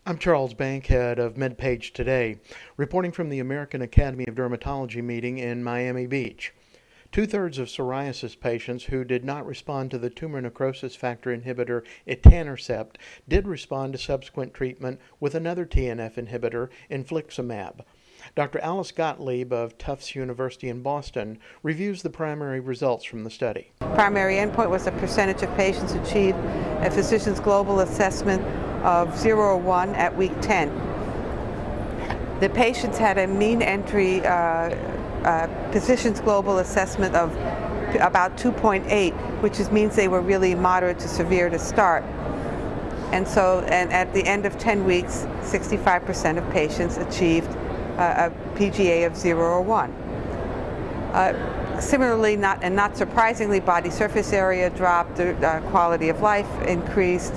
I'm Charles Bankhead of MedPage Today, reporting from the American Academy of Dermatology meeting in Miami Beach. Two-thirds of psoriasis patients who did not respond to the tumor necrosis factor inhibitor etanercept did respond to subsequent treatment with another TNF inhibitor, infliximab. Dr. Alice Gottlieb of Tufts University in Boston reviews the primary results from the study. Primary endpoint was the percentage of patients who achieved a physician's global assessment of 0 or 1 at week 10. The patients had a mean entry physician's global assessment of about 2.8, which means they were really moderate to severe to start. And at the end of 10 weeks, 65% of patients achieved a PGA of 0 or 1. Similarly, not surprisingly, body surface area dropped, quality of life increased,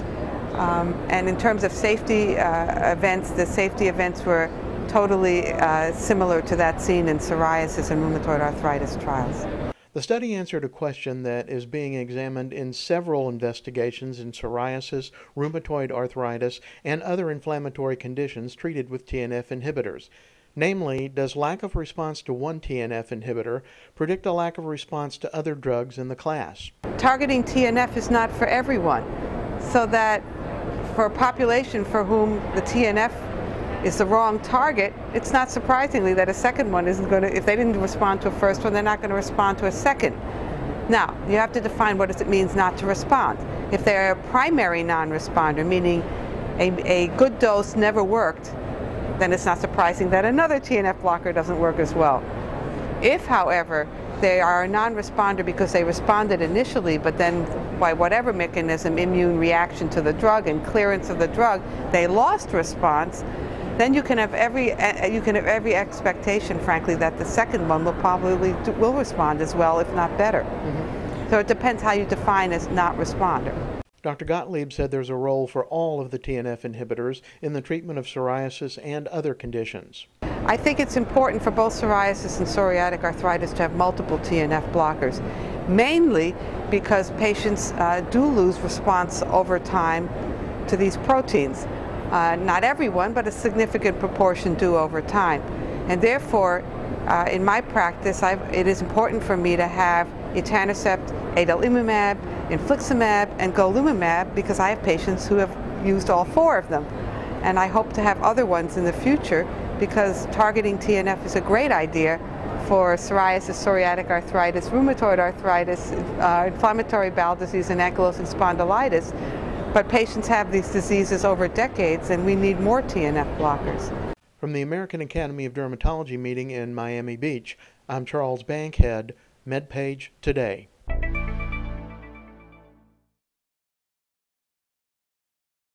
and in terms of safety events, the safety events were totally similar to that seen in psoriasis and rheumatoid arthritis trials. The study answered a question that is being examined in several investigations in psoriasis, rheumatoid arthritis, and other inflammatory conditions treated with TNF inhibitors. Namely, does lack of response to one TNF inhibitor predict a lack of response to other drugs in the class? Targeting TNF is not for everyone, so that for a population for whom the TNF is the wrong target, it's not surprisingly that a second one isn't going to, if they didn't respond to a first one, they're not going to respond to a second. Now, you have to define what it means not to respond. If they're a primary non-responder, meaning a good dose never worked, then it's not surprising that another TNF blocker doesn't work as well. If, however, they are a non-responder because they responded initially, but then by whatever mechanism, immune reaction to the drug and clearance of the drug, they lost response, then you can have every expectation, frankly, that the second one will respond as well, if not better. So it depends how you define as not responder. Dr. Gottlieb said there's a role for all of the TNF inhibitors in the treatment of psoriasis and other conditions. I think it's important for both psoriasis and psoriatic arthritis to have multiple TNF blockers, mainly because patients do lose response over time to these proteins. Not everyone, but a significant proportion do over time. And therefore, in my practice, it is important for me to have etanercept, adalimumab, infliximab, and golimumab because I have patients who have used all 4 of them. And I hope to have other ones in the future because targeting TNF is a great idea for psoriasis, psoriatic arthritis, rheumatoid arthritis, inflammatory bowel disease, and ankylosing spondylitis. But patients have these diseases over decades, and we need more TNF blockers. From the American Academy of Dermatology meeting in Miami Beach, I'm Charles Bankhead, MedPage Today.